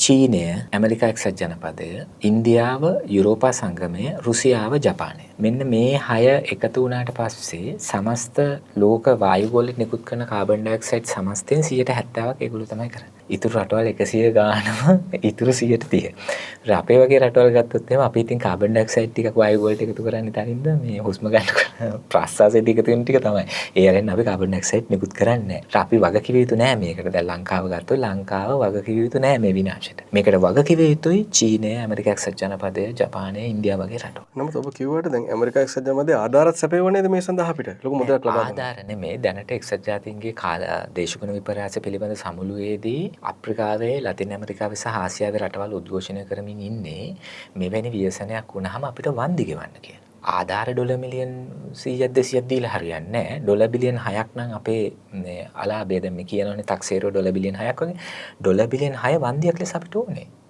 චීනය, ඇමරිකා එක්සත් ජනපදය, ඉන්දියාව, යුරෝපා සංගමය, රුසියාව, ජපානය. මෙන්න මේ 6 එකතු වුණාට පස්සේ සමස්ත ලෝක වායුගෝලයෙන් නිකුත් කරන කාබන් ඩයොක්සයිඩ් සමස්තයෙන් 70%ක් ඒගොල්ලෝ තමයි කරන්නේ. ඉතුරු රටවල් 100 ගානම ඉතුරු 130. අපේ වගේ රටවල් ගත්තොත් එහෙනම් අපි ඉතින් කාබන් ඩයොක්සයිඩ් ටිකක් වායුගෝලයට එකතු කරන්නේ තරින්ද මේ හුස්ම ගන්න ප්‍රාශ්වාසයට එකතු වෙන ටික තමයි. ඒ අරින්න අපි කාබන් ඩයොක්සයිඩ් නිකුත් කරන්නේ නැහැ. අපි වග කිව යුතු නෑ මේකට. දැන් ලංකාව ගත්තොත් ලංකාව වග කිව යුතු නෑ මේ විනාශයට. මේකට වග කිව යුතුයි චීනය, ඇමරිකා එක්සත් ජනපදය, ජපානය, ඉන්දියාව වගේ රටවල්. නමුත් ඔබ කිව්වට දැන් ඇමරිකා එක්සත් ජනපදයේ ආධාරත් සැපයුවා නේද මේ සඳහා අපිට? ලොකු මුදලක් ලබා දුන්නා. ආධාර නෙමෙයි දැනට එක්සත් ජාතීන්ගේ දේශගුණ විපර්යාස පිළිබඳ සමුළුවේදී අප්‍රිකාවේ, ලතින් ඇමරිකාවේ සහ ආසියාවේ රටවල් උද්ඝෝෂණය කරමින් ඉන්නේ මෙවැනි ව්‍යසනයක් වුණාම අපිට වන්දි ගෙවන්න කියලා. ආධාර ඩොලර් මිලියන් 100ක් 200ක් දීලා හරියන්නේ නැහැ. ඩොලර් බිලියන් 6ක් නම් අපේ අලාභය දැන් මේ කියනවනේ තක්සේරෝ ඩොලර් බිලියන් 6ක් වගේ. ඩොලර් බිලියන් 6 වන්දියක් ලෙස අපිට ඕනේ.